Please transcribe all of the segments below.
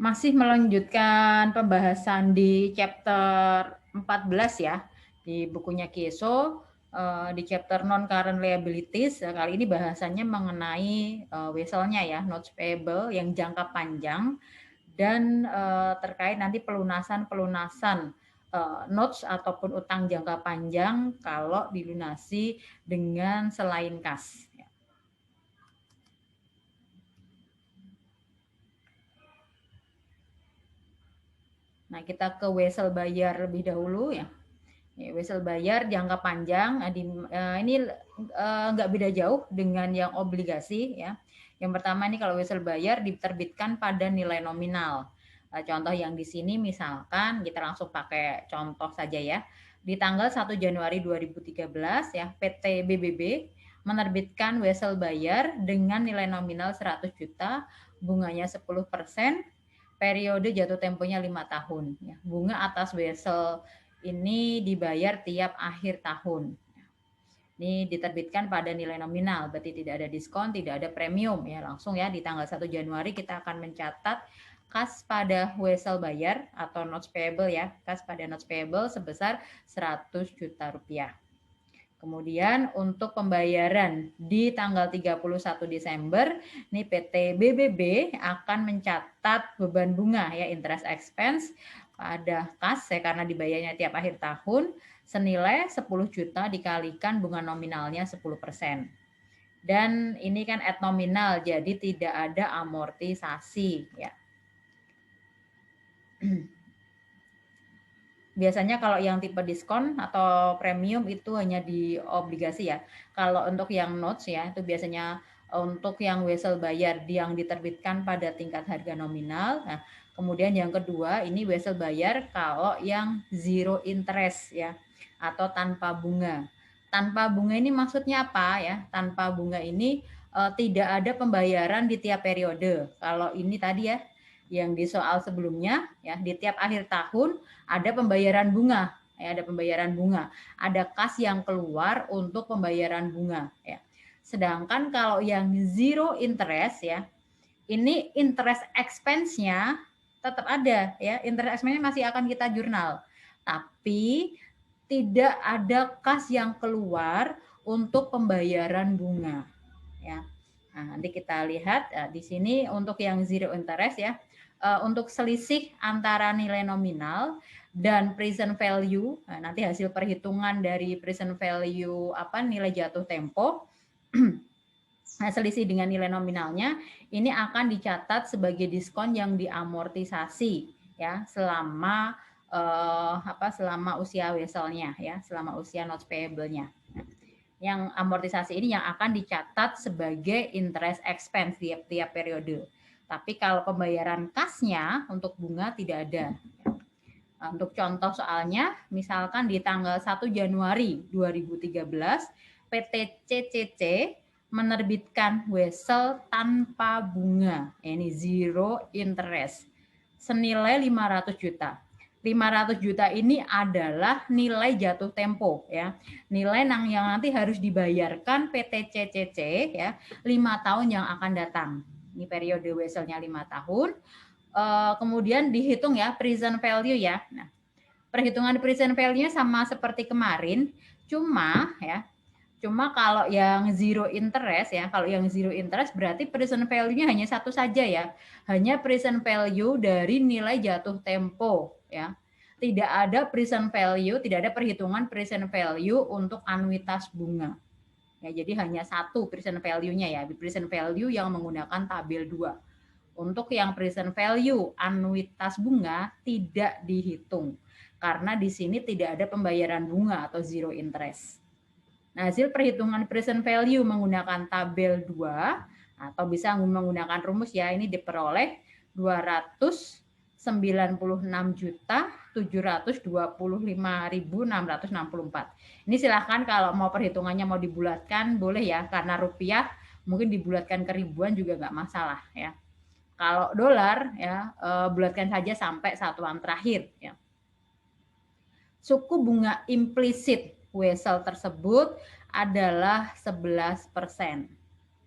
Masih melanjutkan pembahasan di chapter 14 ya, di bukunya Kieso, di chapter non-current liabilities. Kali ini bahasannya mengenai weselnya ya, notes payable yang jangka panjang, dan terkait nanti pelunasan notes ataupun utang jangka panjang kalau dilunasi dengan selain kas. Nah, kita ke wesel bayar lebih dahulu ya. Wesel bayar jangka panjang, ini nggak beda jauh dengan yang obligasi ya. Yang pertama ini kalau wesel bayar diterbitkan pada nilai nominal. Contoh yang di sini misalkan kita langsung pakai contoh saja ya. Di tanggal 1 Januari 2013 ya, PT BBB menerbitkan wesel bayar dengan nilai nominal 100 juta, bunganya 10%, periode jatuh temponya 5 tahun. Ya. Bunga atas wesel ini dibayar tiap akhir tahun. Ini diterbitkan pada nilai nominal, berarti tidak ada diskon, tidak ada premium ya. Langsung ya di tanggal 1 Januari kita akan mencatat kas pada wesel bayar atau notes payable ya. Kas pada notes payable sebesar 100 juta rupiah. Kemudian untuk pembayaran di tanggal 31 Desember, nih PT BBB akan mencatat beban bunga ya, interest expense pada kas ya, karena dibayarnya tiap akhir tahun senilai 10 juta dikalikan bunga nominalnya 10%. Dan ini kan at nominal, jadi tidak ada amortisasi ya. Biasanya kalau yang tipe diskon atau premium itu hanya di obligasi ya. Kalau untuk yang notes ya, itu biasanya untuk yang wesel bayar yang diterbitkan pada tingkat harga nominal. Nah, kemudian yang kedua ini wesel bayar kalau yang zero interest ya, atau tanpa bunga. Tanpa bunga ini maksudnya apa ya? Tanpa bunga ini tidak ada pembayaran di tiap periode. Kalau ini tadi ya, yang di soal sebelumnya ya, di tiap akhir tahun ada pembayaran bunga ya, ada pembayaran bunga, ada kas yang keluar untuk pembayaran bunga ya. Sedangkan kalau yang zero interest ya, ini interest expense-nya tetap ada ya, interest expense-nya masih akan kita jurnal, tapi tidak ada kas yang keluar untuk pembayaran bunga ya. Nah, nanti kita lihat di sini untuk yang zero interest ya, untuk selisih antara nilai nominal dan present value. Nah, nanti hasil perhitungan dari present value nilai jatuh tempo. Nah, selisih dengan nilai nominalnya ini akan dicatat sebagai diskon yang diamortisasi ya selama selama usia weselnya ya, selama usia notes payable-nya. Yang amortisasi ini yang akan dicatat sebagai interest expense tiap periode. Tapi kalau pembayaran kasnya untuk bunga tidak ada. Nah, untuk contoh soalnya, misalkan di tanggal 1 Januari 2013, PT CCC menerbitkan wesel tanpa bunga, ini zero interest, senilai 500 juta. 500 juta ini adalah nilai jatuh tempo ya. Nilai yang nanti harus dibayarkan PT CCC ya 5 tahun yang akan datang. Ini periode weselnya 5 tahun. Kemudian dihitung ya present value ya. Nah, perhitungan present value-nya sama seperti kemarin, cuma kalau yang zero interest ya, kalau yang zero interest berarti present value-nya hanya satu saja ya, hanya present value dari nilai jatuh tempo ya. Tidak ada present value, tidak ada perhitungan present value untuk anuitas bunga. Ya, jadi hanya satu present value-nya ya, present value yang menggunakan tabel 2. Untuk yang present value anuitas bunga tidak dihitung karena di sini tidak ada pembayaran bunga atau zero interest. Nah, hasil perhitungan present value menggunakan tabel 2 atau bisa menggunakan rumus ya, ini diperoleh 296.725.664. Ini silahkan kalau mau perhitungannya mau dibulatkan boleh ya, karena rupiah mungkin dibulatkan ke ribuan juga nggak masalah ya. Kalau dolar ya bulatkan saja sampai satuan terakhir ya. Suku bunga implisit wesel tersebut adalah 11%.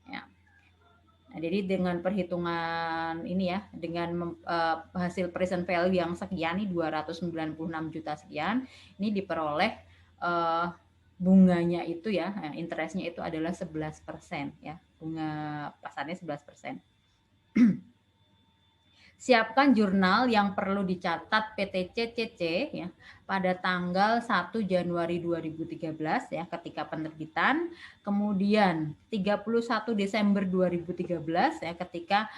Ya. Nah, jadi dengan perhitungan ini ya, dengan hasil present value yang sekian nih 296 juta sekian, ini diperoleh bunganya itu ya, interestnya itu adalah 11% ya, bunga pasarnya 11%. Siapkan jurnal yang perlu dicatat PT CCC ya pada tanggal 1 Januari 2013 ya ketika penerbitan, kemudian 31 Desember 2013 ya ketika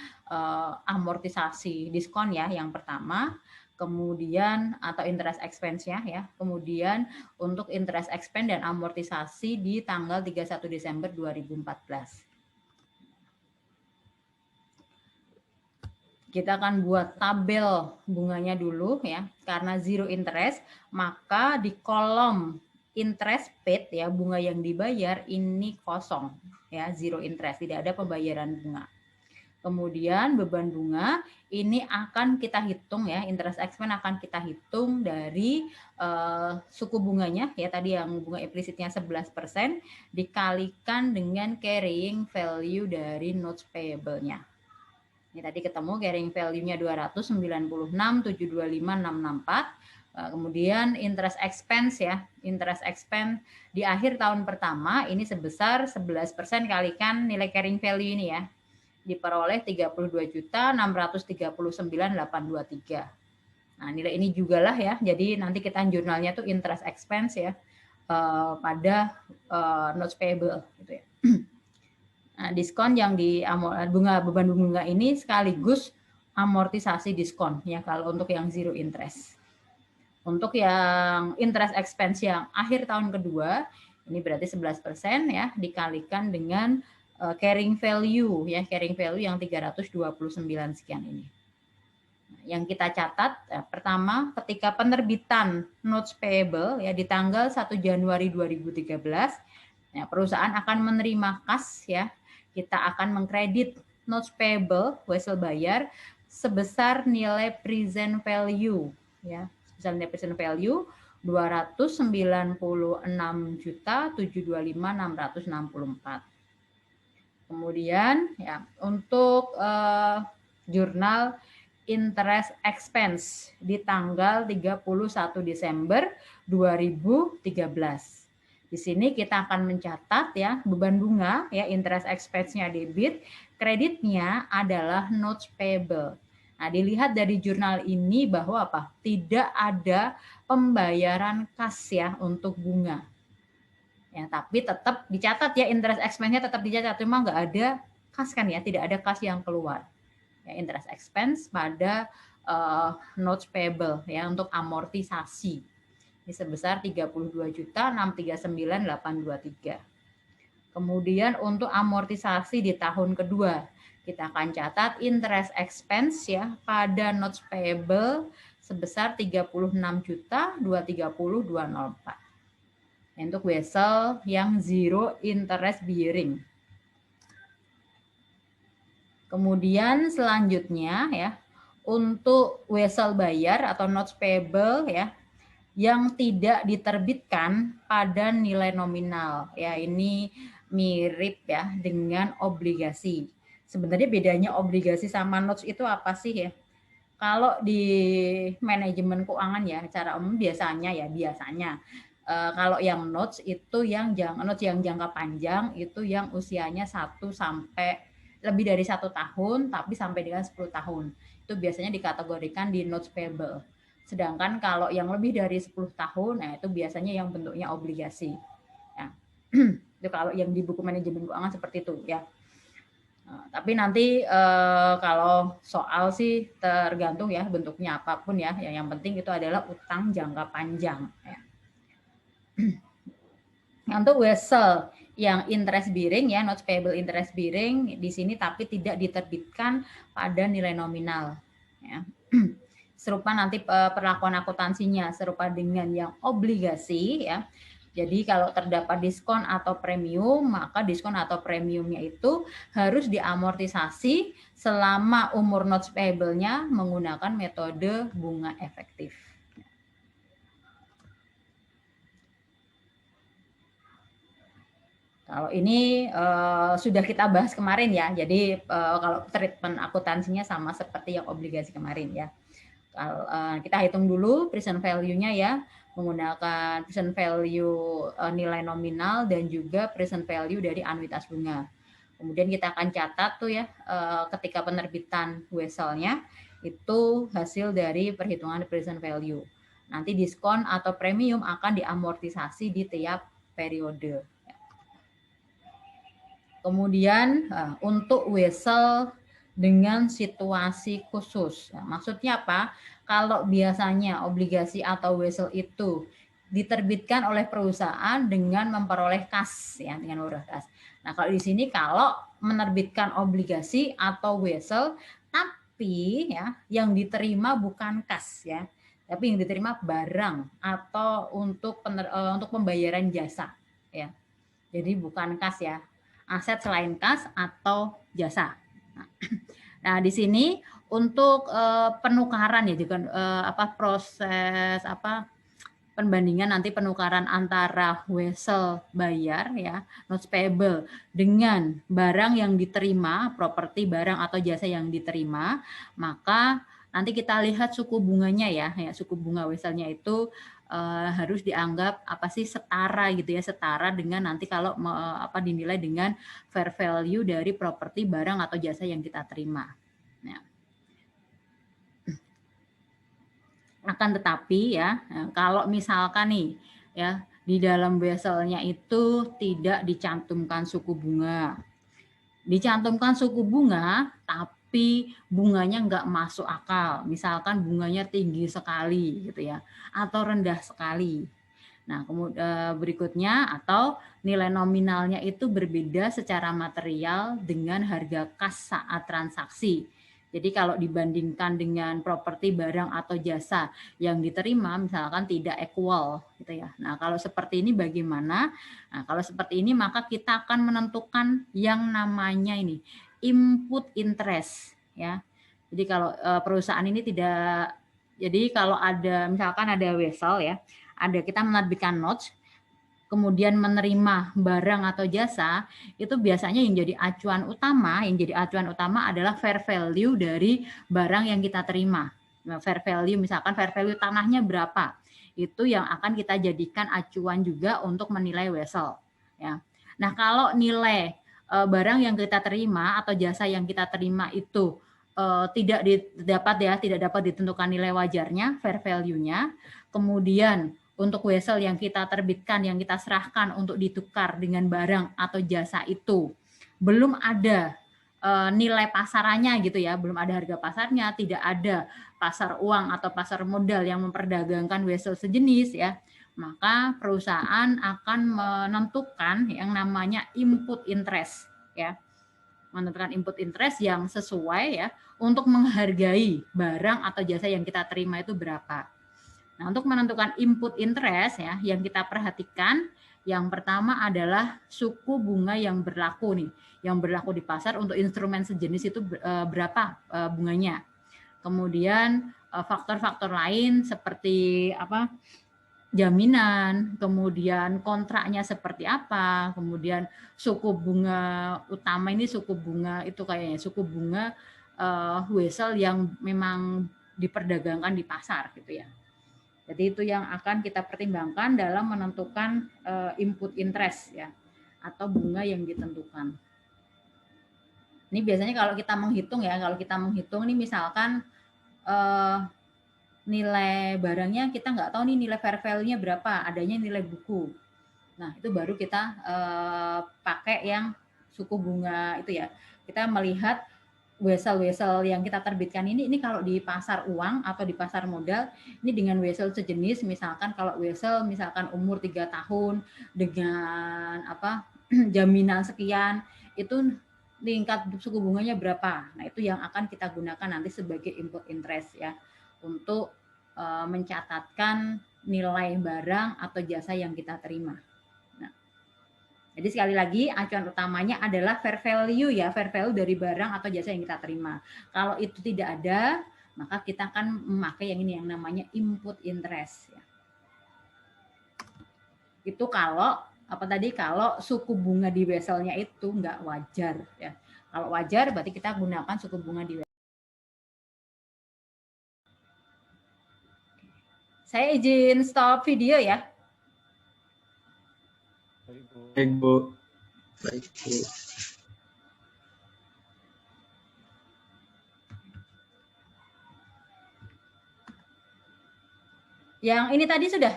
amortisasi diskon ya yang pertama, kemudian atau interest expense ya, kemudian untuk interest expense dan amortisasi di tanggal 31 Desember 2014. Kita akan buat tabel bunganya dulu ya, karena zero interest, maka di kolom interest paid ya, bunga yang dibayar ini kosong ya, zero interest, tidak ada pembayaran bunga. Kemudian beban bunga ini akan kita hitung ya, interest expense akan kita hitung dari suku bunganya ya, tadi yang bunga implisitnya 11% dikalikan dengan carrying value dari notes payable-nya. Ini tadi ketemu carrying value-nya 296.725.664. Kemudian interest expense ya, interest expense di akhir tahun pertama ini sebesar 11% kalikan nilai carrying value ini ya, diperoleh 32.639.823. Nah, nilai ini juga lah ya, jadi nanti kita jurnalnya tuh interest expense ya, pada notes payable gitu ya. Nah, diskon yang di bunga beban bunga ini sekaligus amortisasi diskon ya kalau untuk yang zero interest. Untuk yang interest expense yang akhir tahun kedua ini berarti 11% ya dikalikan dengan carrying value ya, carrying value yang 329 sekian ini. Yang kita catat pertama ketika penerbitan notes payable ya di tanggal 1 Januari 2013 ya, perusahaan akan menerima kas ya, kita akan mengkredit notes payable wesel bayar sebesar nilai present value ya, sebesar nilai present value 296.725.664. Kemudian ya untuk jurnal interest expense di tanggal 31 Desember 2013. Di sini kita akan mencatat ya beban bunga ya, interest expense-nya debit, kreditnya adalah notes payable. Nah, dilihat dari jurnal ini bahwa apa? Tidak ada pembayaran kas ya untuk bunga. Ya, tapi tetap dicatat ya interest expense-nya tetap dicatat, cuma nggak ada kas kan ya, tidak ada kas yang keluar. Ya, interest expense pada notes payable ya untuk amortisasi. Ini sebesar 32.639.823. Kemudian untuk amortisasi di tahun kedua, kita akan catat interest expense ya pada notes payable sebesar 36.230.204. Untuk vessel yang zero interest bearing. Kemudian selanjutnya ya, untuk vessel bayar atau notes payable ya yang tidak diterbitkan pada nilai nominal. Ya, ini mirip ya dengan obligasi. Sebenarnya bedanya obligasi sama notes itu apa sih ya? Kalau di manajemen keuangan ya, secara umum biasanya kalau yang notes itu notes yang jangka panjang itu yang usianya 1 sampai lebih dari 1 tahun tapi sampai dengan 10 tahun. Itu biasanya dikategorikan di notes payable. Sedangkan kalau yang lebih dari 10 tahun, nah itu biasanya yang bentuknya obligasi. Ya. Itu kalau yang di buku manajemen keuangan seperti itu ya. Nah, tapi nanti kalau soal sih tergantung ya bentuknya apapun ya. Yang penting itu adalah utang jangka panjang. Ya. Untuk vessel yang interest bearing ya, notes payable interest bearing di sini tapi tidak diterbitkan pada nilai nominal. Ya. Serupa nanti perlakuan akuntansinya serupa dengan yang obligasi ya. Jadi kalau terdapat diskon atau premium, maka diskon atau premiumnya itu harus diamortisasi selama umur notes payable-nya menggunakan metode bunga efektif. Kalau ini sudah kita bahas kemarin ya. Jadi kalau treatment akuntansinya sama seperti yang obligasi kemarin ya. Kalau kita hitung dulu present value-nya ya, menggunakan present value nilai nominal dan juga present value dari anuitas bunga. Kemudian kita akan catat tuh ya ketika penerbitan wesel-nya itu hasil dari perhitungan present value. Nanti diskon atau premium akan diamortisasi di tiap periode. Kemudian untuk wesel dengan situasi khusus. Nah, maksudnya apa? Kalau biasanya obligasi atau wesel itu diterbitkan oleh perusahaan dengan memperoleh kas ya, dengan memperoleh kas. Nah, kalau di sini kalau menerbitkan obligasi atau wesel tapi ya yang diterima bukan kas ya, tapi yang diterima barang atau untuk pembayaran jasa ya. Jadi bukan kas ya, aset selain kas atau jasa. Nah, di sini untuk penukaran ya juga proses perbandingan nanti penukaran antara wesel bayar ya, notes payable dengan barang yang diterima, properti barang atau jasa yang diterima, maka nanti kita lihat suku bunganya ya suku bunga weselnya itu harus dianggap setara gitu ya, setara dengan nanti kalau dinilai dengan fair value dari properti barang atau jasa yang kita terima. Nah, akan tetapi ya kalau misalkan nih ya di dalam weselnya itu tidak dicantumkan suku bunga, dicantumkan suku bunga tapi bunganya nggak masuk akal, misalkan bunganya tinggi sekali gitu ya atau rendah sekali. Nah, kemudian berikutnya atau nilai nominalnya itu berbeda secara material dengan harga kas saat transaksi. Jadi kalau dibandingkan dengan properti barang atau jasa yang diterima misalkan tidak equal gitu ya. Nah, kalau seperti ini bagaimana? Nah, kalau seperti ini maka kita akan menentukan yang namanya ini input interest ya. Jadi kalau perusahaan ini tidak, jadi kalau ada misalkan ada wesel ya, ada kita menerbitkan notes, kemudian menerima barang atau jasa, itu biasanya yang jadi acuan utama adalah fair value dari barang yang kita terima. Nah, fair value misalkan fair value tanahnya berapa, itu yang akan kita jadikan acuan juga untuk menilai wesel. Ya. Nah, kalau nilai barang yang kita terima atau jasa yang kita terima itu tidak dapat ditentukan nilai wajarnya, fair value-nya, kemudian untuk wesel yang kita terbitkan, yang kita serahkan untuk ditukar dengan barang atau jasa itu belum ada nilai pasarannya gitu ya, belum ada harga pasarnya, tidak ada pasar uang atau pasar modal yang memperdagangkan wesel sejenis ya, maka perusahaan akan menentukan yang namanya input interest ya, menentukan input interest yang sesuai ya untuk menghargai barang atau jasa yang kita terima itu berapa. Nah, untuk menentukan input interest ya, yang kita perhatikan yang pertama adalah suku bunga yang berlaku nih, yang berlaku di pasar untuk instrumen sejenis itu berapa bunganya. Kemudian faktor-faktor lain seperti jaminan, kemudian kontraknya seperti apa, kemudian suku bunga utama ini suku bunga itu kayaknya suku bunga wesel yang memang diperdagangkan di pasar gitu ya. Jadi itu yang akan kita pertimbangkan dalam menentukan input interest ya atau bunga yang ditentukan. Ini biasanya kalau kita menghitung ini misalkan nilai barangnya kita nggak tahu nih nilai fair value-nya berapa, adanya nilai buku. Nah, itu baru kita pakai yang suku bunga itu ya. Kita melihat wesel-wesel yang kita terbitkan ini kalau di pasar uang atau di pasar modal ini dengan wesel sejenis, misalkan kalau wesel misalkan umur 3 tahun dengan jaminan sekian, itu tingkat suku bunganya berapa. Nah, itu yang akan kita gunakan nanti sebagai input interest ya untuk mencatatkan nilai barang atau jasa yang kita terima. Jadi sekali lagi acuan utamanya adalah fair value ya, fair value dari barang atau jasa yang kita terima. Kalau itu tidak ada, maka kita akan memakai yang ini yang namanya input interest ya. Itu kalau apa tadi, kalau suku bunga di Weselnya itu nggak wajar ya. Kalau wajar berarti kita gunakan suku bunga di Wesel. Saya izin stop video ya. Baik, Bu. Baik, Bu. Yang ini tadi sudah?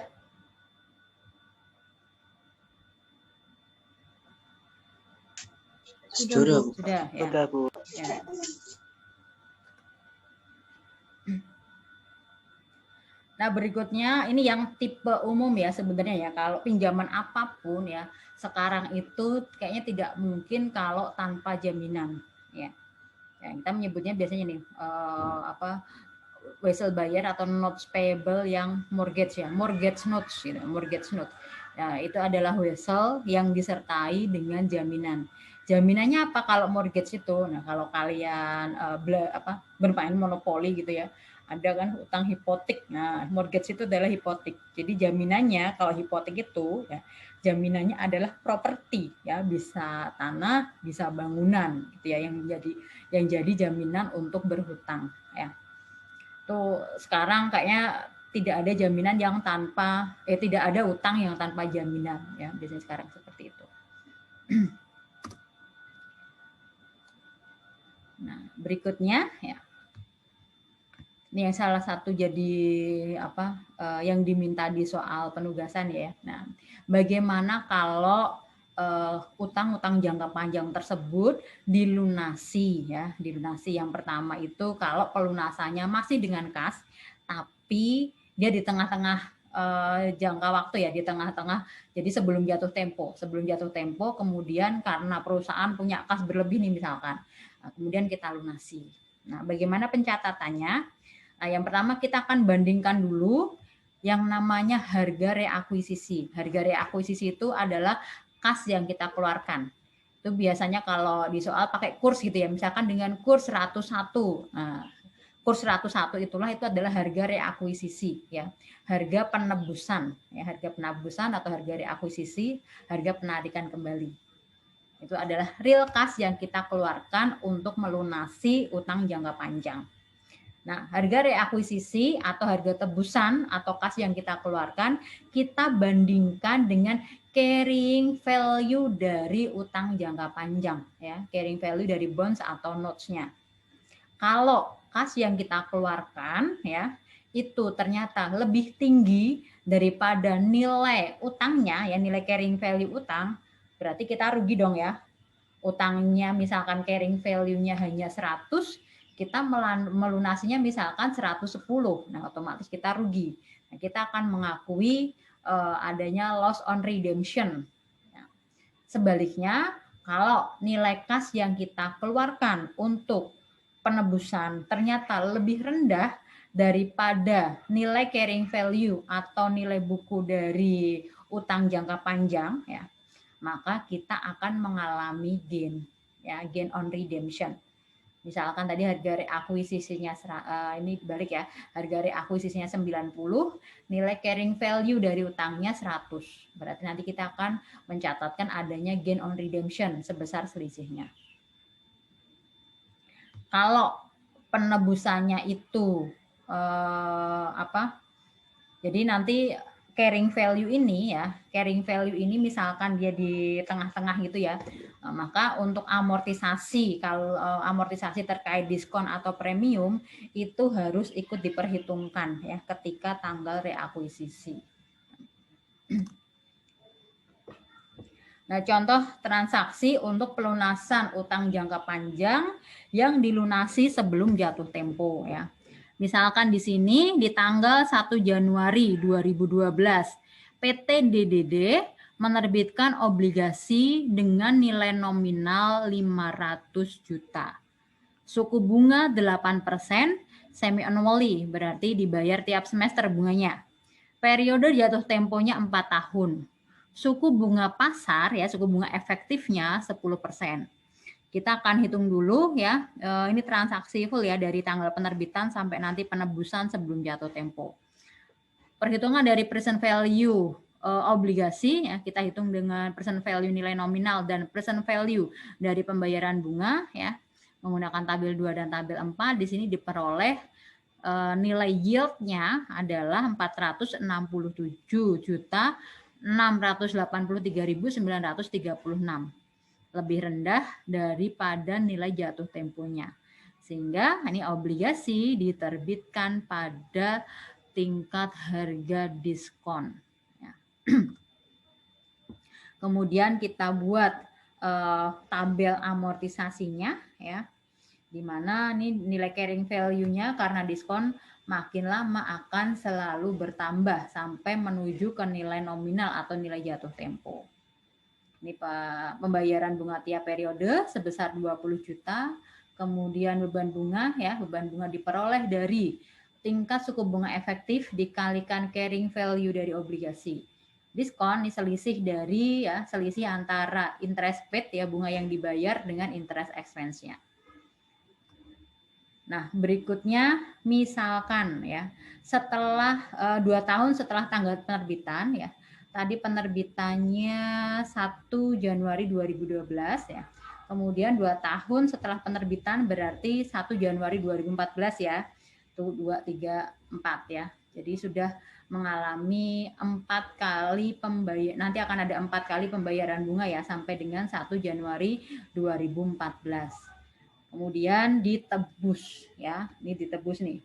Sudah, Bu. Sudah, ya. Sudah, Bu. Ya. Nah, berikutnya ini yang tipe umum ya sebenarnya ya. Kalau pinjaman apapun ya, sekarang itu kayaknya tidak mungkin kalau tanpa jaminan ya. Ya, kita menyebutnya biasanya nih wesel bayar atau notes payable yang mortgage ya, mortgage notes gitu, mortgage note. Nah, itu adalah wesel yang disertai dengan jaminan. Jaminannya apa kalau mortgage itu? Nah, kalau kalian bermain monopoli gitu ya, ada kan utang hipotek. Nah, mortgage itu adalah hipotek. Jadi jaminannya kalau hipotek itu ya, jaminannya adalah properti ya, bisa tanah, bisa bangunan gitu ya, yang jadi jaminan untuk berhutang ya. Tuh sekarang kayaknya tidak ada jaminan yang tanpa tidak ada utang yang tanpa jaminan ya, biasanya sekarang seperti itu. Nah, berikutnya ya. Ini yang salah satu jadi yang diminta di soal penugasan ya. Nah, bagaimana kalau utang-utang jangka panjang tersebut dilunasi ya, dilunasi. Yang pertama itu kalau pelunasannya masih dengan kas, tapi dia di tengah-tengah jangka waktu ya, di tengah-tengah, jadi sebelum jatuh tempo, kemudian karena perusahaan punya kas berlebih nih misalkan, kemudian kita lunasi. Nah, bagaimana pencatatannya? Nah, yang pertama kita akan bandingkan dulu yang namanya harga reakuisisi. Harga reakuisisi itu adalah kas yang kita keluarkan. Itu biasanya kalau di soal pakai kurs gitu ya, misalkan dengan kurs 101. Nah, kurs 101 itu adalah harga reakuisisi ya. Harga penebusan ya, harga penebusan atau harga reakuisisi, harga penarikan kembali. Itu adalah real kas yang kita keluarkan untuk melunasi utang jangka panjang. Nah, harga reakuisisi atau harga tebusan atau kas yang kita keluarkan, kita bandingkan dengan carrying value dari utang jangka panjang ya, carrying value dari bonds atau notes-nya. Kalau kas yang kita keluarkan ya, itu ternyata lebih tinggi daripada nilai utangnya ya, nilai carrying value utang, berarti kita rugi dong ya. Utangnya misalkan carrying value-nya hanya 100, kita melunasinya misalkan 110, nah otomatis kita rugi. Nah, kita akan mengakui adanya loss on redemption. Nah, sebaliknya, kalau nilai kas yang kita keluarkan untuk penebusan ternyata lebih rendah daripada nilai carrying value atau nilai buku dari utang jangka panjang, ya, maka kita akan mengalami gain, ya, gain on redemption. Misalkan tadi harga reakuisisinya ini balik ya, harga reakuisisinya 90, nilai carrying value dari utangnya 100. Berarti nanti kita akan mencatatkan adanya gain on redemption sebesar selisihnya. Kalau penebusannya itu jadi nanti carrying value ini ya, carrying value ini misalkan dia di tengah-tengah gitu ya, maka untuk amortisasi, kalau amortisasi terkait diskon atau premium itu harus ikut diperhitungkan ya ketika tanggal reakuisisi. Nah, contoh transaksi untuk pelunasan utang jangka panjang yang dilunasi sebelum jatuh tempo ya. Misalkan di sini di tanggal 1 Januari 2012, PT DDD menerbitkan obligasi dengan nilai nominal 500 juta. Suku bunga 8%, semi annually, berarti dibayar tiap semester bunganya. Periode jatuh temponya 4 tahun. Suku bunga pasar ya, suku bunga efektifnya 10%. Kita akan hitung dulu ya, ini transaksi full ya dari tanggal penerbitan sampai nanti penebusan sebelum jatuh tempo. Perhitungan dari present value obligasi, ya, kita hitung dengan present value nilai nominal dan present value dari pembayaran bunga, ya, menggunakan tabel 2 dan tabel 4. Di sini diperoleh nilai yield-nya adalah 467.683.936, lebih rendah daripada nilai jatuh temponya. Sehingga ini obligasi diterbitkan pada tingkat harga diskon. Ya. Kemudian kita buat tabel amortisasinya, ya, di mana ini nilai carrying value-nya karena diskon makin lama akan selalu bertambah sampai menuju ke nilai nominal atau nilai jatuh tempo. Ini pembayaran bunga tiap periode sebesar 20 juta. Kemudian beban bunga, ya, beban bunga diperoleh dari tingkat suku bunga efektif dikalikan carrying value dari obligasi. Diskon ini selisih dari, ya, selisih antara interest paid, ya, bunga yang dibayar dengan interest expense-nya. Nah, berikutnya misalkan, ya, setelah 2 tahun setelah tanggal penerbitan, ya, tadi penerbitannya 1 Januari 2012, ya. Kemudian 2 tahun setelah penerbitan berarti 1 Januari 2014, ya. Itu 2, 3, 4, ya. Jadi sudah mengalami 4 kali pembayaran, nanti akan ada 4 kali pembayaran bunga, ya, sampai dengan 1 Januari 2014. Kemudian ditebus, ya. Ini ditebus nih.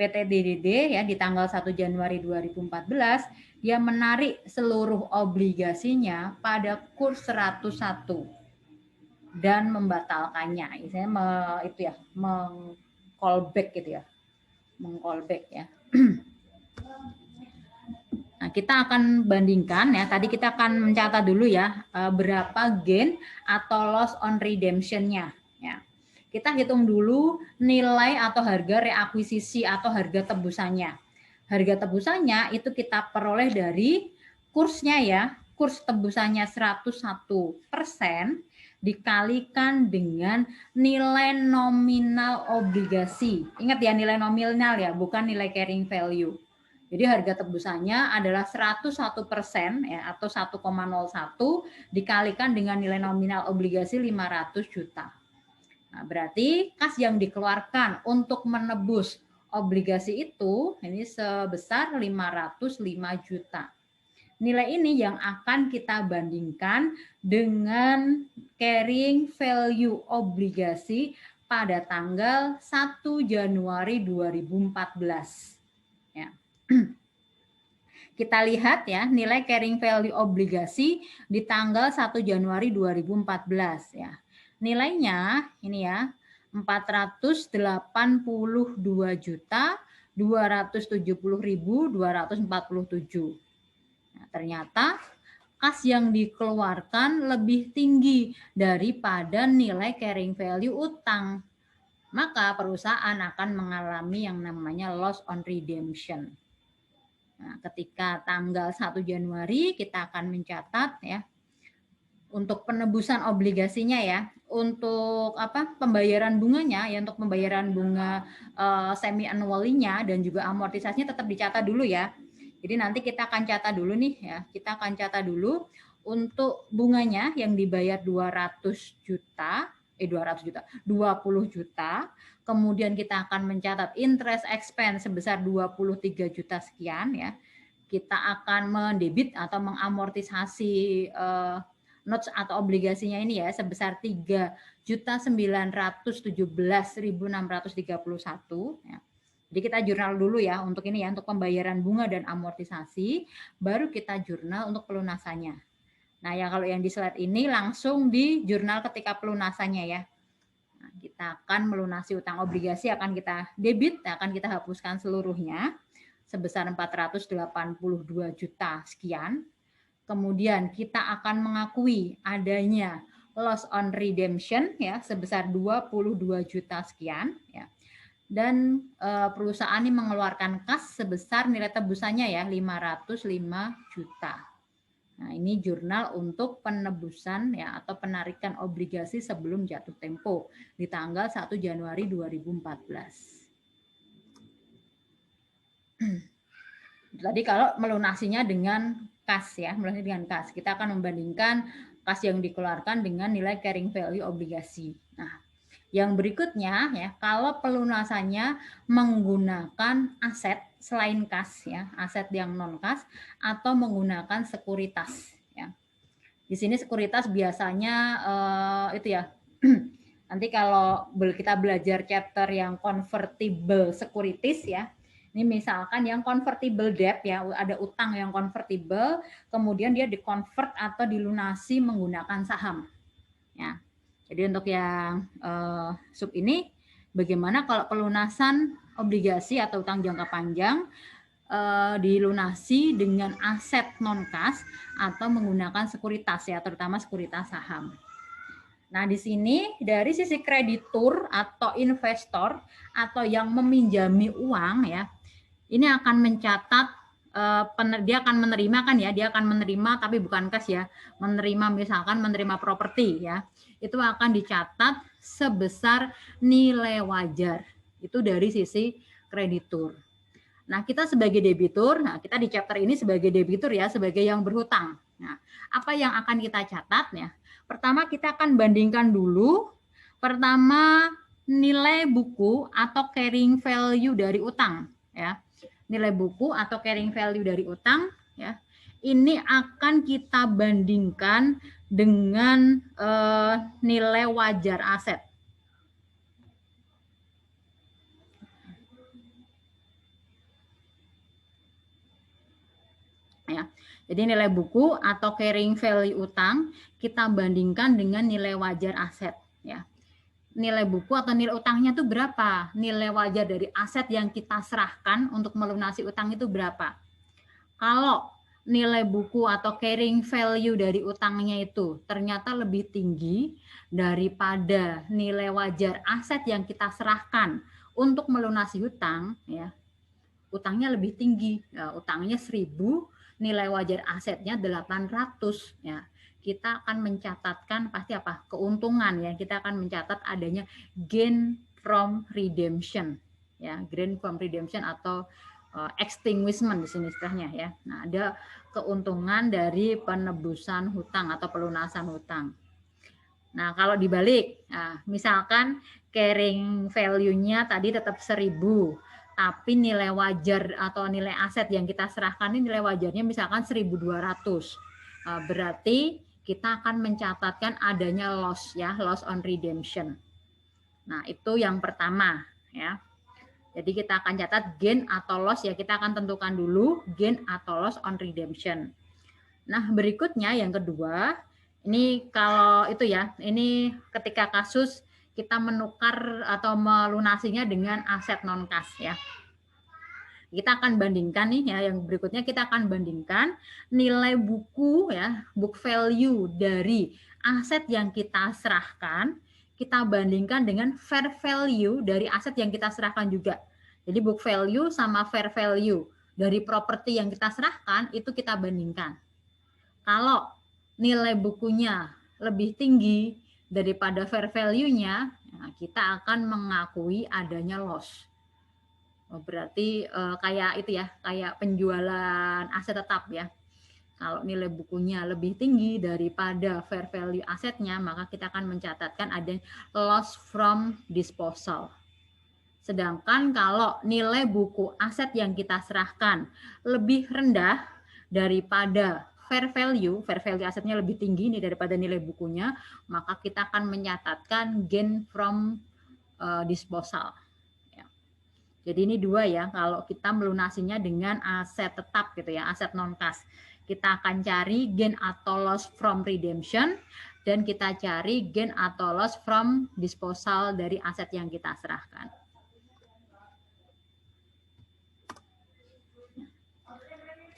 PT DDD, ya, di tanggal 1 Januari 2014 dia menarik seluruh obligasinya pada kurs 101 dan membatalkannya. Misalnya itu, ya, meng-callback gitu, ya. Meng-callback, ya. Nah, kita akan bandingkan, ya. Tadi kita akan mencatat dulu, ya, berapa gain atau loss on redemption-nya, ya. Kita hitung dulu nilai atau harga reakuisisi atau harga tebusannya. Harga tebusannya itu kita peroleh dari kursnya, ya. Kurs tebusannya 101% dikalikan dengan nilai nominal obligasi. Ingat, ya, nilai nominal, ya, bukan nilai carrying value. Jadi harga tebusannya adalah 101%, ya, atau 1,01 dikalikan dengan nilai nominal obligasi 500 juta. Nah, berarti kas yang dikeluarkan untuk menebus obligasi itu ini sebesar 505 juta. Nilai ini yang akan kita bandingkan dengan carrying value obligasi pada tanggal 1 Januari 2014. Ya. Kita lihat, ya, nilai carrying value obligasi di tanggal 1 Januari 2014, ya. Nilainya ini, ya, 482.270.247. Nah, ternyata kas yang dikeluarkan lebih tinggi daripada nilai carrying value utang. Maka perusahaan akan mengalami yang namanya loss on redemption. Nah, ketika tanggal 1 Januari kita akan mencatat, ya, untuk penebusan obligasinya, ya, untuk pembayaran bunganya, ya, untuk pembayaran bunga semi annually-nya dan juga amortisasinya tetap dicatat dulu, ya. Jadi nanti kita akan catat dulu nih, ya. Kita akan catat dulu untuk bunganya yang dibayar 20 juta, kemudian kita akan mencatat interest expense sebesar 23 juta sekian, ya. Kita akan mendebit atau mengamortisasi notes atau obligasinya ini, ya, sebesar 3.917.631, ya. Jadi kita jurnal dulu, ya, untuk ini, ya, untuk pembayaran bunga dan amortisasi, baru kita jurnal untuk pelunasannya. Nah, ya, kalau yang di slide ini langsung di jurnal ketika pelunasannya, ya. Nah, kita akan melunasi utang obligasi, akan kita debit, akan kita hapuskan seluruhnya sebesar 482 juta sekian. Kemudian kita akan mengakui adanya loss on redemption, ya, sebesar 22 juta sekian, ya. Dan perusahaan ini mengeluarkan kas sebesar nilai tebusannya, ya, 505 juta. Nah, ini jurnal untuk penebusan, ya, atau penarikan obligasi sebelum jatuh tempo di tanggal 1 Januari 2014. Tadi kalau melunasinya dengan kas ya, melunasi dengan kas. Kita akan membandingkan kas yang dikeluarkan dengan nilai carrying value obligasi. Nah, yang berikutnya ya, kalau pelunasannya menggunakan aset selain kas ya, aset yang non kas atau menggunakan sekuritas ya. Di sini sekuritas biasanya itu ya. Nanti kalau kita belajar chapter yang convertible securities ya. Ini misalkan yang convertible debt ya, ada utang yang convertible, kemudian dia dikonvert atau dilunasi menggunakan saham. Ya. Jadi untuk yang sub ini, bagaimana kalau pelunasan obligasi atau utang jangka panjang dilunasi dengan aset non kas atau menggunakan sekuritas ya, terutama sekuritas saham. Nah, di sini dari sisi kreditur atau investor atau yang meminjami uang ya, ini akan mencatat dia akan menerima kan ya, dia akan menerima tapi bukan kas ya, menerima misalkan menerima properti ya, itu akan dicatat sebesar nilai wajar. Itu dari sisi kreditur. Nah, kita sebagai debitur, nah kita di chapter ini sebagai debitur ya, sebagai yang berhutang. Nah, apa yang akan kita catat ya? Pertama kita akan bandingkan dulu, pertama nilai buku atau carrying value dari utang ya. Nilai buku atau carrying value dari utang ya. Ini akan kita bandingkan dengan nilai wajar aset. Ya. Jadi nilai buku atau carrying value utang kita bandingkan dengan nilai wajar aset ya. Nilai buku atau nilai utangnya itu berapa? Nilai wajar dari aset yang kita serahkan untuk melunasi utang itu berapa? Kalau nilai buku atau carrying value dari utangnya itu ternyata lebih tinggi daripada nilai wajar aset yang kita serahkan untuk melunasi hutang ya. Utangnya lebih tinggi, ya, utangnya 1.000, nilai wajar asetnya 800 ya. Kita akan mencatatkan pasti apa? Keuntungan ya. Kita akan mencatat adanya gain from redemption ya, gain from redemption atau extinguishment di sini istilahnya ya. Nah, ada keuntungan dari penebusan hutang atau pelunasan hutang. Nah, kalau dibalik, nah, misalkan carrying value-nya tadi tetap 1.000, tapi nilai wajar atau nilai aset yang kita serahkan ini nilai wajarnya misalkan 1.200. Berarti kita akan mencatatkan adanya loss ya, loss on redemption. Nah, itu yang pertama ya. Jadi kita akan catat gain atau loss ya, kita akan tentukan dulu gain atau loss on redemption. Nah, berikutnya yang kedua, ini kalau itu ya, ini ketika kasus kita menukar atau melunasinya dengan aset non kas ya. Kita akan bandingkan nih ya, yang berikutnya kita akan bandingkan nilai buku ya, book value dari aset yang kita serahkan, kita bandingkan dengan fair value dari aset yang kita serahkan juga. Jadi book value sama fair value dari properti yang kita serahkan itu kita bandingkan. Kalau nilai bukunya lebih tinggi daripada fair value-nya, kita akan mengakui adanya loss. Berarti kayak itu ya, kayak penjualan aset tetap ya. Kalau nilai bukunya lebih tinggi daripada fair value asetnya, maka kita akan mencatatkan ada loss from disposal. Sedangkan kalau nilai buku aset yang kita serahkan lebih rendah daripada fair value asetnya lebih tinggi nih daripada nilai bukunya, maka kita akan mencatatkan gain from disposal. Jadi ini dua ya, kalau kita melunasinya dengan aset tetap gitu ya, aset non kas. Kita akan cari gain atau loss from redemption dan kita cari gain atau loss from disposal dari aset yang kita serahkan.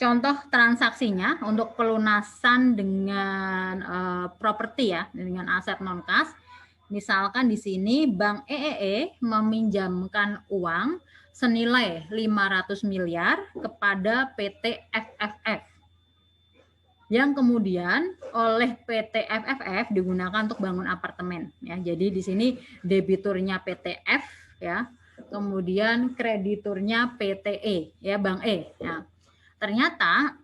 Contoh transaksinya untuk pelunasan dengan properti ya, dengan aset non kas. Misalkan di sini Bank EEE meminjamkan uang senilai 500 miliar kepada PT FFF. Yang kemudian oleh PT FFF digunakan untuk bangun apartemen ya. Jadi di sini debiturnya PT F ya. Kemudian krediturnya PTE ya, Bank E ya. Ternyata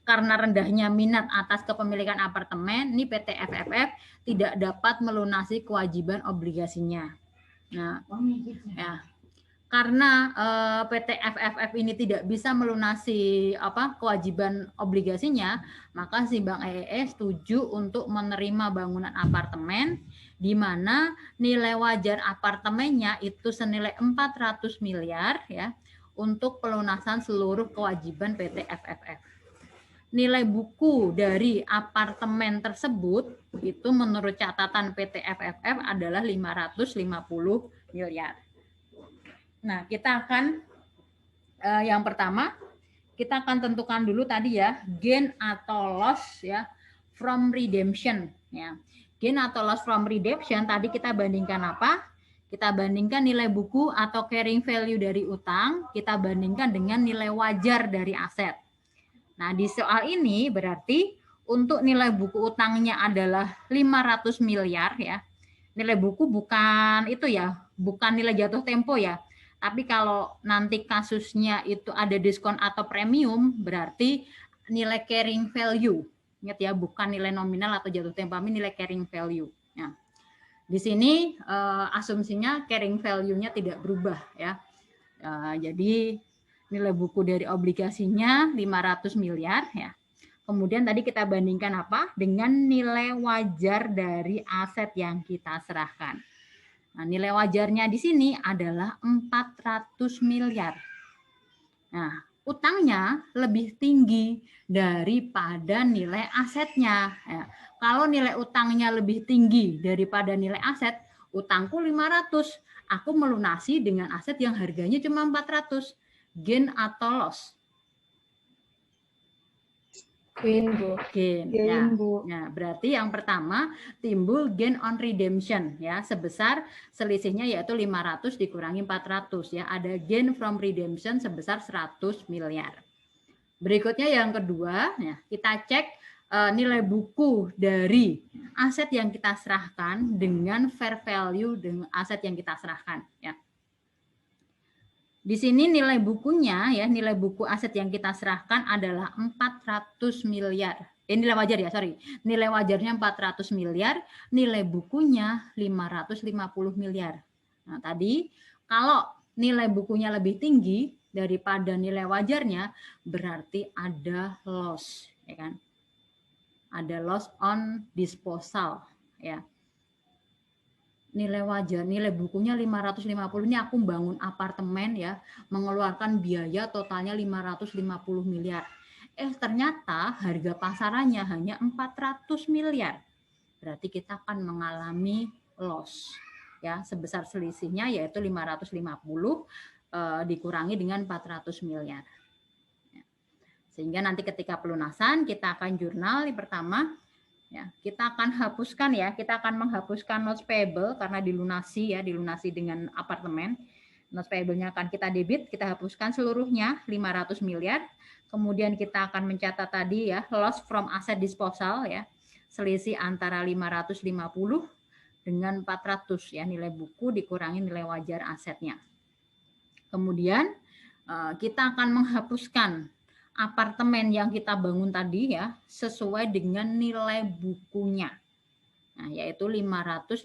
karena rendahnya minat atas kepemilikan apartemen, ini PT FFF tidak dapat melunasi kewajiban obligasinya. Nah, ya, karena PT FFF ini tidak bisa melunasi kewajiban obligasinya, maka si Bank EEE setuju untuk menerima bangunan apartemen di mana nilai wajar apartemennya itu senilai 400 miliar ya untuk pelunasan seluruh kewajiban PT FFF. Nilai buku dari apartemen tersebut itu menurut catatan PT FFF adalah 550 miliar. Nah, kita akan yang pertama kita akan tentukan dulu tadi ya gain atau loss ya from redemption ya. Gain atau loss from redemption tadi kita bandingkan apa? Kita bandingkan nilai buku atau carrying value dari utang, kita bandingkan dengan nilai wajar dari aset. Nah, di soal ini berarti untuk nilai buku utangnya adalah 500 miliar ya. Nilai buku bukan itu ya, bukan nilai jatuh tempo ya. Tapi kalau nanti kasusnya itu ada diskon atau premium, berarti nilai carrying value. Ingat ya, bukan nilai nominal atau jatuh tempo, tapi nilai carrying value. Nah, di sini asumsinya carrying value-nya tidak berubah ya. Jadi nilai buku dari obligasinya 500 miliar ya. Kemudian tadi kita bandingkan apa? Dengan nilai wajar dari aset yang kita serahkan. Nah, nilai wajarnya di sini adalah 400 miliar. Nah, utangnya lebih tinggi daripada nilai asetnya. Ya. Kalau nilai utangnya lebih tinggi daripada nilai aset, utangku 500, aku melunasi dengan aset yang harganya cuma 400. Gain atau loss? Gain, Bu. Gain. Gain, Ya. Bu. Nah, berarti yang pertama timbul gain on redemption ya, sebesar selisihnya yaitu 500 dikurangi 400 ya. Ada gain from redemption sebesar 100 miliar. Berikutnya yang kedua, ya, kita cek nilai buku dari aset yang kita serahkan dengan fair value dengan aset yang kita serahkan ya. Di sini nilai bukunya ya, nilai buku aset yang kita serahkan adalah 400 miliar. Nilai wajar ya, sorry. Nilai wajarnya 400 miliar, nilai bukunya 550 miliar. Nah, tadi kalau nilai bukunya lebih tinggi daripada nilai wajarnya, berarti ada loss, ya kan? Ada loss on disposal, ya. Nilai wajar, nilai bukunya 550, ini aku bangun apartemen ya, mengeluarkan biaya totalnya 550 miliar. Ternyata harga pasarannya hanya 400 miliar. Berarti kita akan mengalami loss ya, sebesar selisihnya yaitu 550 dikurangi dengan 400 miliar. Sehingga nanti ketika pelunasan kita akan jurnal yang pertama. Ya, kita akan hapuskan ya, kita akan menghapuskan notes payable karena dilunasi ya, dilunasi dengan apartemen. Notes payable-nya akan kita debit, kita hapuskan seluruhnya 500 miliar. Kemudian kita akan mencatat tadi ya, loss from asset disposal ya, selisih antara 550 dengan 400 ya, nilai buku dikurangi nilai wajar asetnya. Kemudian kita akan menghapuskan apartemen yang kita bangun tadi ya sesuai dengan nilai bukunya. Nah, yaitu 550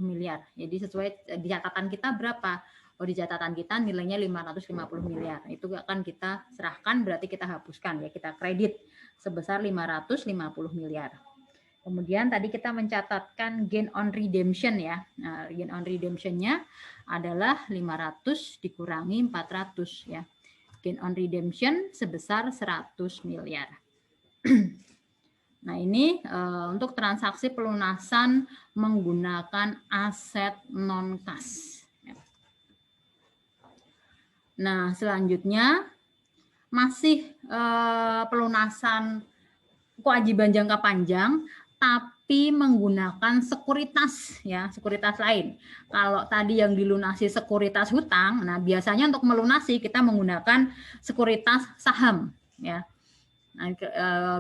miliar. Jadi sesuai di catatan kita berapa? Oh, di catatan kita nilainya 550 miliar. Itu akan kita serahkan, berarti kita hapuskan ya, kita kredit sebesar 550 miliar. Kemudian tadi kita mencatatkan gain on redemption ya. Nah, gain on redemption-nya adalah 500 dikurangi 400 ya. Gain on redemption sebesar 100 miliar. Nah, ini untuk transaksi pelunasan menggunakan aset non-kas. Nah, selanjutnya masih pelunasan kewajiban jangka panjang, tapi menggunakan sekuritas ya, sekuritas lain. Kalau tadi yang dilunasi sekuritas hutang, nah biasanya untuk melunasi kita menggunakan sekuritas saham ya. Nah,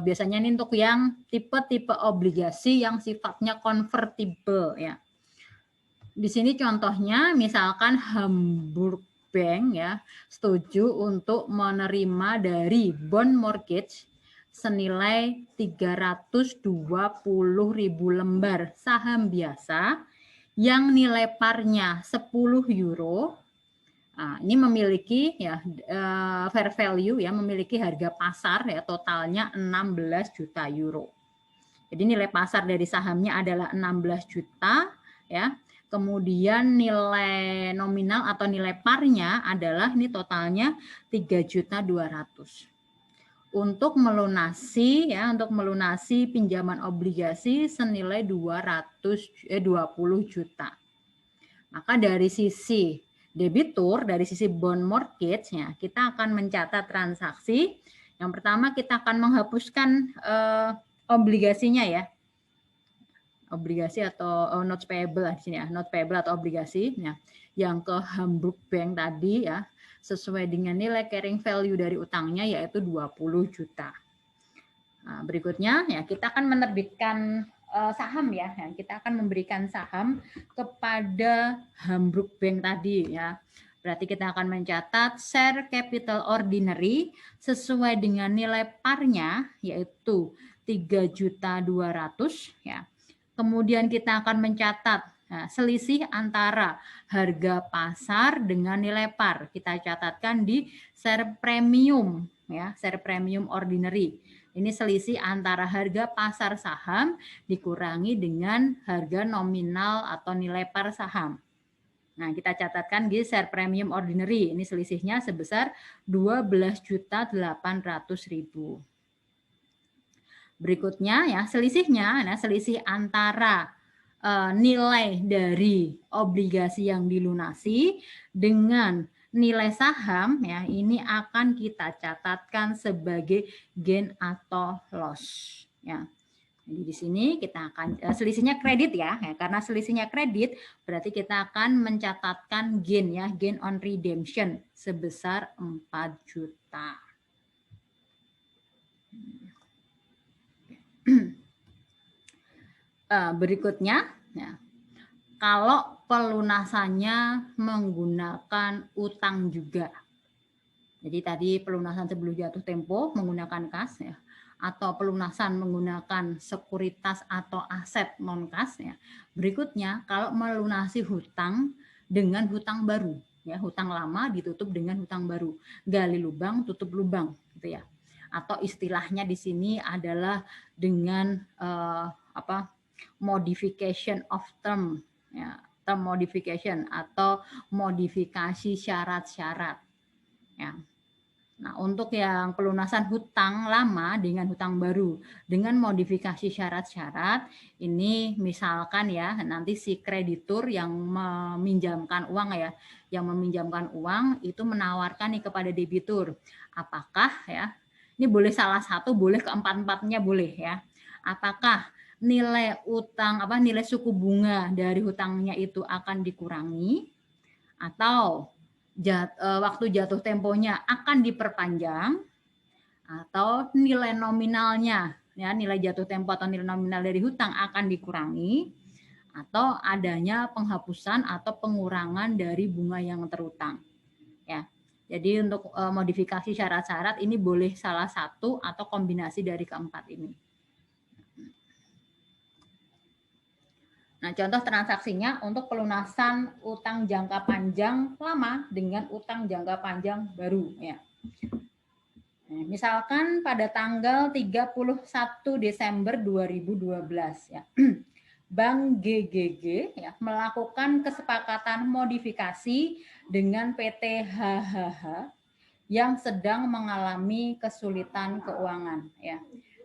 biasanya ini untuk yang tipe-tipe obligasi yang sifatnya convertible ya. Di sini contohnya misalkan Hamburg Bank ya setuju untuk menerima dari bond mortgage senilai 320.000 lembar saham biasa yang nilai parnya 10 euro. Nah, ini memiliki ya fair value ya, memiliki harga pasar ya totalnya 16 juta euro. Jadi nilai pasar dari sahamnya adalah 16 juta ya. Kemudian nilai nominal atau nilai parnya adalah ini totalnya 3.200.000. Untuk melunasi pinjaman obligasi senilai 20 juta. Maka dari sisi debitur, dari sisi bond mortgage ya, kita akan mencatat transaksi. Yang pertama kita akan menghapuskan obligasinya ya. Obligasi atau notes payable di sini ya, note payable atau obligasi ya, yang ke Hamburg Bank tadi ya, sesuai dengan nilai carrying value dari utangnya yaitu 20 juta. Nah, berikutnya ya kita akan menerbitkan saham ya, kita akan memberikan saham kepada Hamburg Bank tadi ya. Berarti kita akan mencatat share capital ordinary sesuai dengan nilai parnya yaitu 3.200.000 ya. Kemudian kita akan mencatat selisih antara harga pasar dengan nilai par. Kita catatkan di share premium ya, share premium ordinary. Ini selisih antara harga pasar saham dikurangi dengan harga nominal atau nilai par saham. Nah, kita catatkan di share premium ordinary. Ini selisihnya sebesar 12.800.000. Berikutnya ya selisihnya, nah selisih antara nilai dari obligasi yang dilunasi dengan nilai saham ya ini akan kita catatkan sebagai gain atau loss ya. Jadi di sini kita akan selisihnya kredit ya, karena selisihnya kredit berarti kita akan mencatatkan gain ya, gain on redemption sebesar 4 juta. Berikutnya ya, kalau pelunasannya menggunakan utang juga. Jadi tadi pelunasan sebelum jatuh tempo menggunakan kas ya, atau pelunasan menggunakan sekuritas atau aset non kas ya. Berikutnya kalau melunasi hutang dengan hutang baru ya, hutang lama ditutup dengan hutang baru, gali lubang tutup lubang gitu ya. Atau istilahnya di sini adalah dengan modification of term ya, term modification atau modifikasi syarat-syarat ya. Nah, untuk yang pelunasan hutang lama dengan hutang baru dengan modifikasi syarat-syarat ini misalkan ya nanti si kreditur yang meminjamkan uang ya, yang meminjamkan uang itu menawarkan nih kepada debitur, apakah ya ini boleh salah satu, boleh keempat-empatnya boleh ya, apakah nilai utang nilai suku bunga dari hutangnya itu akan dikurangi atau waktu jatuh temponya akan diperpanjang atau nilai nominalnya ya, nilai jatuh tempo atau nilai nominal dari hutang akan dikurangi atau adanya penghapusan atau pengurangan dari bunga yang terutang ya. Jadi untuk modifikasi syarat-syarat ini boleh salah satu atau kombinasi dari keempat ini. Nah, contoh transaksinya untuk pelunasan utang jangka panjang lama dengan utang jangka panjang baru ya. Nah, misalkan pada tanggal 31 Desember 2012 ya. Bank GGG ya melakukan kesepakatan modifikasi dengan PT HHH yang sedang mengalami kesulitan keuangan ya.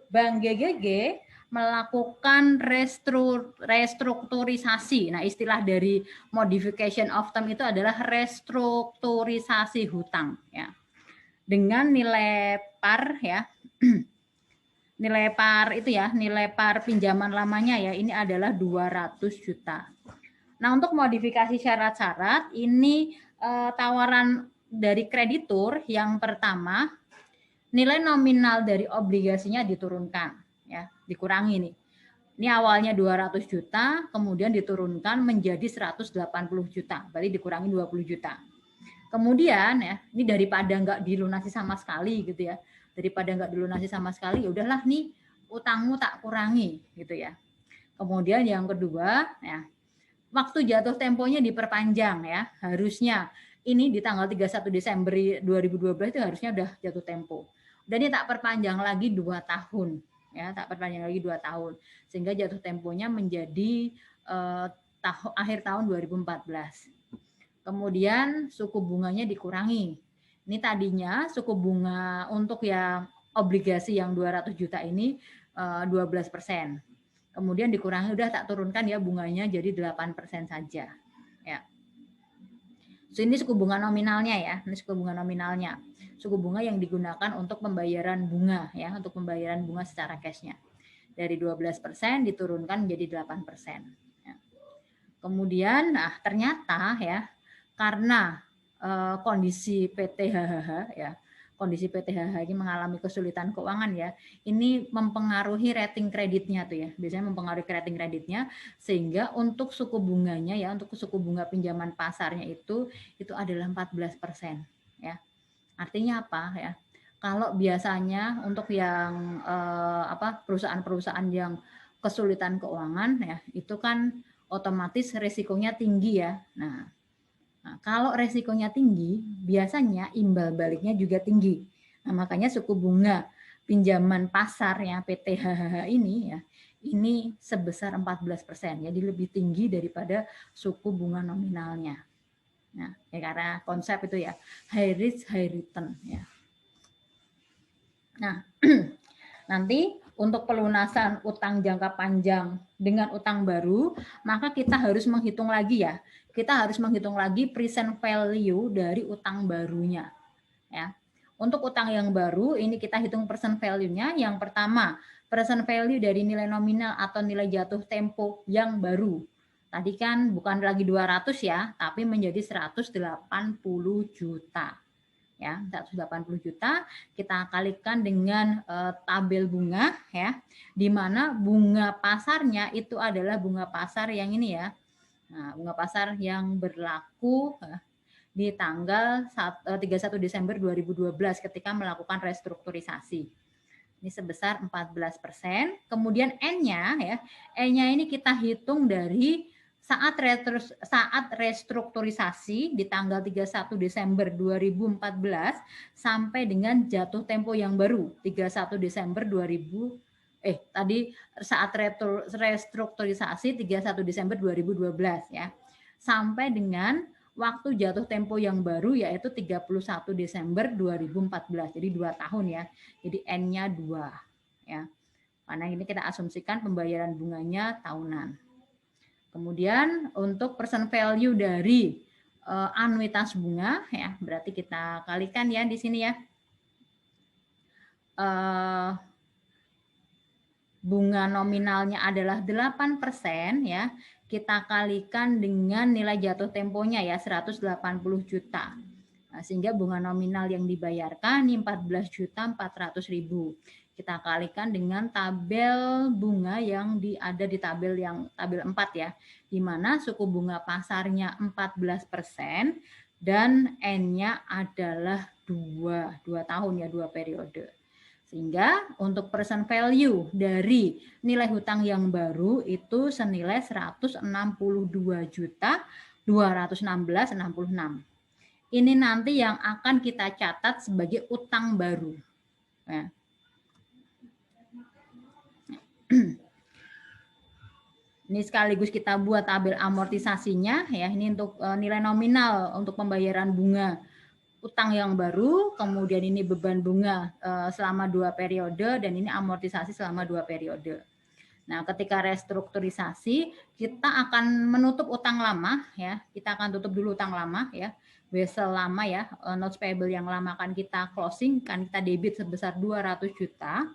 Bank GGG melakukan restrukturisasi. Nah, istilah dari modification of term itu adalah restrukturisasi hutang ya. Dengan nilai par ya. Nilai par itu ya, nilai par pinjaman lamanya ya ini adalah 200 juta. Nah, untuk modifikasi syarat-syarat ini tawaran dari kreditur yang pertama nilai nominal dari obligasinya diturunkan ya, dikurangi nih. Ini awalnya 200 juta, kemudian diturunkan menjadi 180 juta, berarti dikurangi 20 juta. Kemudian ya, ini daripada nggak dilunasi sama sekali gitu ya, daripada nggak dilunasi sama sekali, ya udahlah nih utangmu tak kurangi gitu ya. Kemudian yang kedua ya, waktu jatuh temponya diperpanjang ya, harusnya ini di tanggal 31 Desember 2012 itu harusnya udah jatuh tempo. Dan ini tak perpanjang lagi 2 tahun ya, tak perpanjang lagi 2 tahun sehingga jatuh temponya menjadi akhir tahun 2014. Kemudian suku bunganya dikurangi. Ini tadinya suku bunga untuk yang obligasi yang 200 juta ini 12%. Kemudian dikurangi, udah tak turunkan ya bunganya jadi 8% saja. Ya. So, ini suku bunga nominalnya ya, ini suku bunga nominalnya. Suku bunga yang digunakan untuk pembayaran bunga ya, untuk pembayaran bunga secara cashnya. Dari 12% diturunkan menjadi 8%. Ya. Kemudian, nah ternyata ya, karena kondisi PT HHH ya, kondisi PT HHH ini mengalami kesulitan keuangan ya, ini mempengaruhi rating kreditnya tuh ya, biasanya mempengaruhi rating kreditnya sehingga untuk suku bunganya ya, untuk suku bunga pinjaman pasarnya itu adalah 14% ya. Artinya apa ya? Kalau biasanya untuk yang perusahaan-perusahaan yang kesulitan keuangan ya, itu kan otomatis risikonya tinggi ya. Nah, kalau resikonya tinggi, biasanya imbal baliknya juga tinggi. Nah, makanya suku bunga pinjaman pasar yang PT HHH ini ya, ini sebesar 14%, jadi lebih tinggi daripada suku bunga nominalnya. Nah, ya karena konsep itu ya, high risk high return ya. Nah, nanti untuk pelunasan utang jangka panjang dengan utang baru, maka kita harus menghitung lagi ya. Kita harus menghitung lagi present value dari utang barunya. Ya. Untuk utang yang baru, ini kita hitung present value-nya. Yang pertama, present value dari nilai nominal atau nilai jatuh tempo yang baru. Tadi kan bukan lagi 200 ya, tapi menjadi 180 juta. Ya, 180 juta kita kalikan dengan tabel bunga ya, di mana bunga pasarnya itu adalah bunga pasar yang ini ya. Nah, bunga pasar yang berlaku di tanggal 31 Desember 2012 ketika melakukan restrukturisasi. Ini sebesar 14%. Kemudian N-nya ya, N-nya ini kita hitung dari saat restrukturisasi di tanggal 31 Desember 2014 sampai dengan jatuh tempo yang baru 31 Desember 2000 tadi saat restrukturisasi 31 Desember 2012 ya. Sampai dengan waktu jatuh tempo yang baru yaitu 31 Desember 2014. Jadi 2 tahun ya. Jadi N-nya 2 ya. Karena ini kita asumsikan pembayaran bunganya tahunan. Kemudian untuk present value dari anuitas bunga ya, berarti kita kalikan ya di sini ya. Bunga nominalnya adalah 8% ya. Kita kalikan dengan nilai jatuh temponya ya 180 juta. Nah, sehingga bunga nominal yang dibayarkan ini 14.400.000. Kita kalikan dengan tabel bunga yang ada di tabel 4 ya, di mana suku bunga pasarnya 14% dan N-nya adalah 2 tahun ya, 2 periode. Sehingga untuk present value dari nilai hutang yang baru itu senilai 162.216.66. Ini nanti yang akan kita catat sebagai utang baru. Ya. Ini sekaligus kita buat tabel amortisasinya ya. Ini untuk nilai nominal untuk pembayaran bunga utang yang baru, kemudian ini beban bunga selama 2 periode dan ini amortisasi selama 2 periode. Nah, ketika restrukturisasi kita akan menutup utang lama ya. Kita akan tutup dulu utang lama ya. Wesel lama ya, notes payable yang lama akan kita closing, kan kita debit sebesar 200 juta.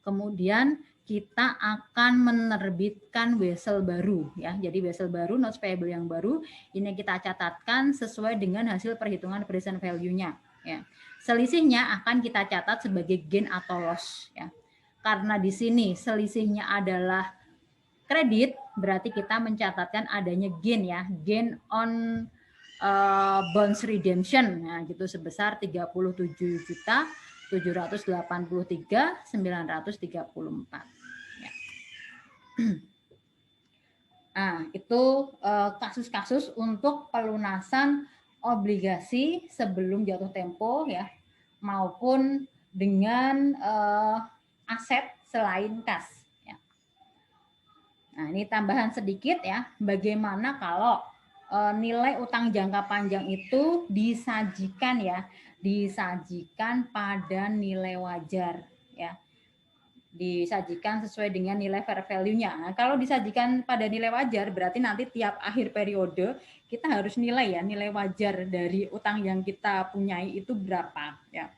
Kemudian kita akan menerbitkan wesel baru ya. Jadi wesel baru, notes payable yang baru ini kita catatkan sesuai dengan hasil perhitungan present value-nya ya. Selisihnya akan kita catat sebagai gain atau loss ya. Karena di sini selisihnya adalah kredit, berarti kita mencatatkan adanya gain ya, gain on bonds redemption, nah gitu sebesar 37 juta 783.934. Ya. Nah, itu kasus-kasus untuk pelunasan obligasi sebelum jatuh tempo ya, maupun dengan aset selain kas. Ya. Nah, ini tambahan sedikit ya, bagaimana kalau nilai utang jangka panjang itu disajikan ya, disajikan pada nilai wajar ya, disajikan sesuai dengan nilai fair value-nya. Nah, kalau disajikan pada nilai wajar, berarti nanti tiap akhir periode kita harus nilai ya, nilai wajar dari utang yang kita punyai itu berapa ya.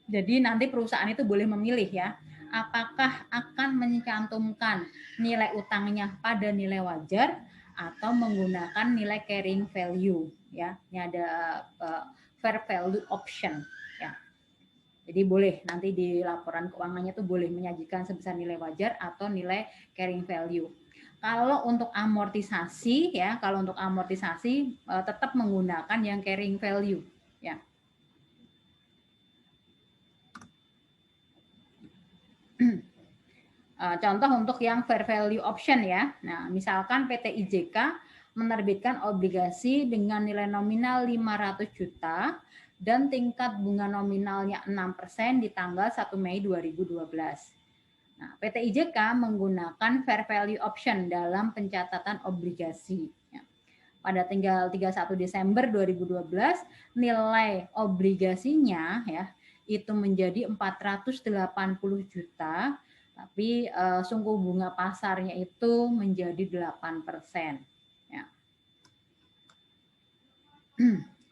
Jadi nanti perusahaan itu boleh memilih ya, apakah akan mencantumkan nilai utangnya pada nilai wajar atau menggunakan nilai carrying value ya. Ini ada fair value option ya. Jadi boleh nanti di laporan keuangannya tuh boleh menyajikan sebesar nilai wajar atau nilai carrying value. Kalau untuk amortisasi ya, kalau untuk amortisasi tetap menggunakan yang carrying value ya. Contoh untuk yang fair value option ya. Nah, misalkan PT IJK menerbitkan obligasi dengan nilai nominal 500 juta dan tingkat bunga nominalnya 6% di tanggal 1 Mei 2012. Nah, PT IJK menggunakan fair value option dalam pencatatan obligasi. Ya. Pada tanggal 31 Desember 2012, nilai obligasinya ya itu menjadi 480 juta, tapi sungguh bunga pasarnya itu menjadi 8%. Ya.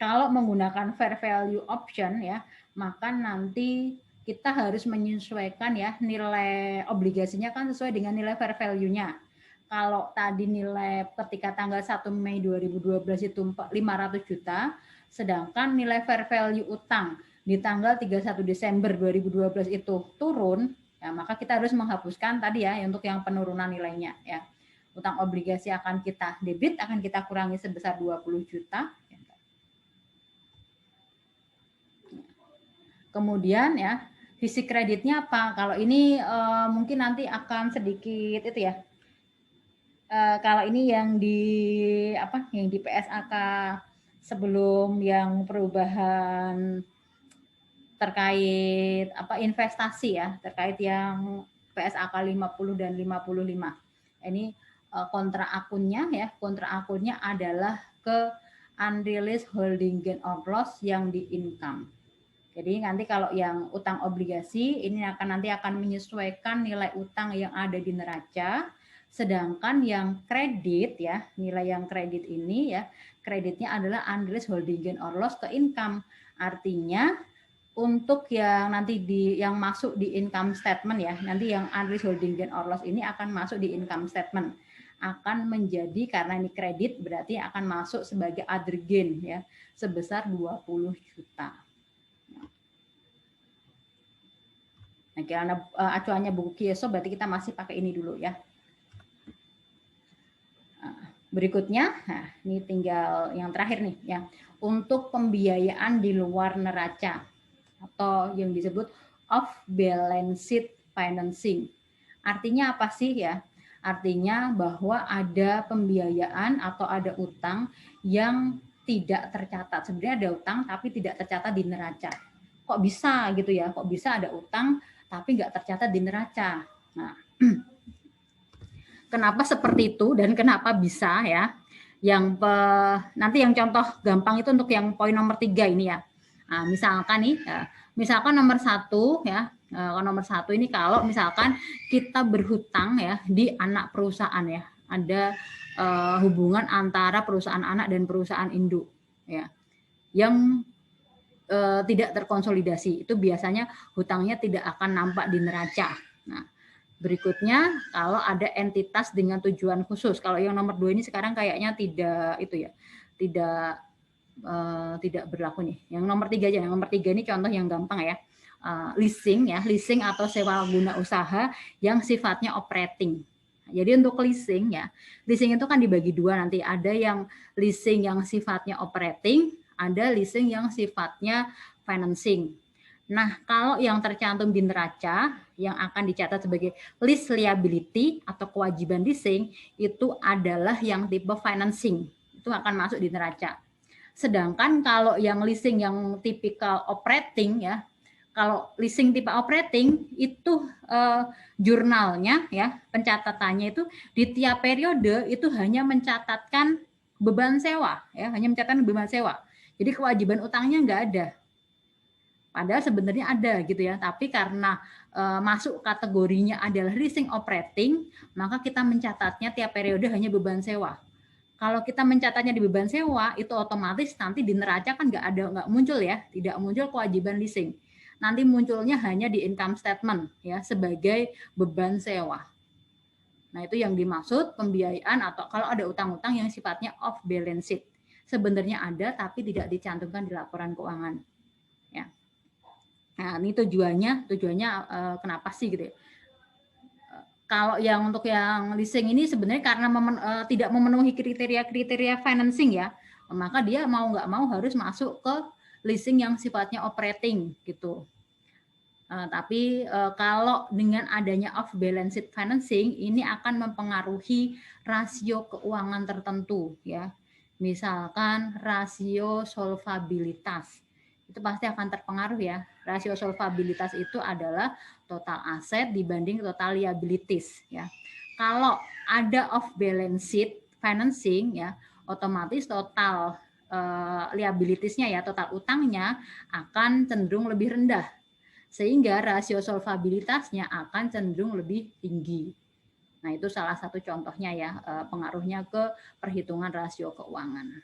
Kalau menggunakan fair value option ya, maka nanti kita harus menyesuaikan ya nilai obligasinya kan sesuai dengan nilai fair value-nya. Kalau tadi nilai ketika tanggal 1 Mei 2012 itu 500 juta, sedangkan nilai fair value utang di tanggal 31 Desember 2012 itu turun, ya maka kita harus menghapuskan tadi ya untuk yang penurunan nilainya ya. Utang obligasi akan kita debit, akan kita kurangi sebesar 20 juta. Kemudian ya, visi kreditnya apa? Kalau ini mungkin nanti akan sedikit itu ya. Kalau ini yang di apa? Yang di PSAK sebelum yang perubahan terkait apa investasi ya, terkait yang PSAK 50 dan 55. Ini kontra akunnya ya, kontra akunnya adalah ke unrealized holding gain or loss yang di income. Jadi nanti kalau yang utang obligasi ini nanti akan menyesuaikan nilai utang yang ada di neraca, sedangkan yang kredit ya, nilai yang kredit ini ya, kreditnya adalah unrealized holding gain or loss ke income. Artinya untuk yang nanti yang masuk di income statement ya, nanti yang unrealized holding gain or loss ini akan masuk di income statement. Akan menjadi karena ini kredit berarti akan masuk sebagai other gain ya, sebesar 20 juta. Nah, karena acuannya buku Kieso berarti kita masih pakai ini dulu ya. Berikutnya, nah ini tinggal yang terakhir nih ya. Untuk pembiayaan di luar neraca atau yang disebut off balance sheet financing. Artinya apa sih ya? Artinya bahwa ada pembiayaan atau ada utang yang tidak tercatat. Sebenarnya ada utang tapi tidak tercatat di neraca. Kok bisa gitu ya? Kok bisa ada utang tapi nggak tercatat di neraca. Nah, kenapa seperti itu dan kenapa bisa ya? Yang nanti yang contoh gampang itu untuk yang poin nomor 3 ini ya. Nah, misalkan nih, misalkan nomor 1 ya, nomor 1 ini kalau misalkan kita berhutang ya di anak perusahaan ya, ada hubungan antara perusahaan anak dan perusahaan induk ya, yang tidak terkonsolidasi, itu biasanya hutangnya tidak akan nampak di neraca. Nah, berikutnya kalau ada entitas dengan tujuan khusus. Kalau yang nomor 2 ini sekarang kayaknya tidak itu ya, tidak berlaku nih. Yang nomor 3 aja. Yang nomor 3 ini contoh yang gampang ya. Leasing ya, leasing atau sewa guna usaha yang sifatnya operating. Jadi untuk leasing ya, leasing itu kan dibagi dua nanti. Ada yang leasing yang sifatnya operating, ada leasing yang sifatnya financing. Nah, kalau yang tercantum di neraca yang akan dicatat sebagai lease liability atau kewajiban leasing itu adalah yang tipe financing. Itu akan masuk di neraca. Sedangkan kalau yang leasing yang tipikal operating ya, kalau leasing tipe operating itu jurnalnya ya, pencatatannya itu di tiap periode itu hanya mencatatkan beban sewa ya, hanya mencatatkan beban sewa. Jadi kewajiban utangnya nggak ada. Padahal sebenarnya ada gitu ya, tapi karena masuk kategorinya adalah leasing operating, maka kita mencatatnya tiap periode hanya beban sewa. Kalau kita mencatatnya di beban sewa, itu otomatis nanti di neraca kan nggak muncul ya, tidak muncul kewajiban leasing. Nanti munculnya hanya di income statement ya sebagai beban sewa. Nah itu yang dimaksud pembiayaan atau kalau ada utang-utang yang sifatnya off balance sheet. Sebenarnya ada tapi tidak dicantumkan di laporan keuangan. Ya. Nah, ini tujuannya kenapa sih gitu ya? Kalau yang untuk yang leasing ini sebenarnya karena tidak memenuhi kriteria financing ya, maka dia mau nggak mau harus masuk ke leasing yang sifatnya operating gitu. Tapi kalau dengan adanya off balance sheet financing ini akan mempengaruhi rasio keuangan tertentu ya. Misalkan rasio solvabilitas itu pasti akan terpengaruh ya. Rasio solvabilitas itu adalah total aset dibanding total liabilities ya. Kalau ada off balance sheet financing ya, otomatis total liabilitiesnya ya, total utangnya akan cenderung lebih rendah. Sehingga rasio solvabilitasnya akan cenderung lebih tinggi. Nah, itu salah satu contohnya ya, pengaruhnya ke perhitungan rasio keuangan.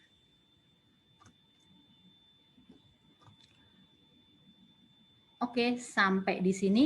Oke, sampai di sini.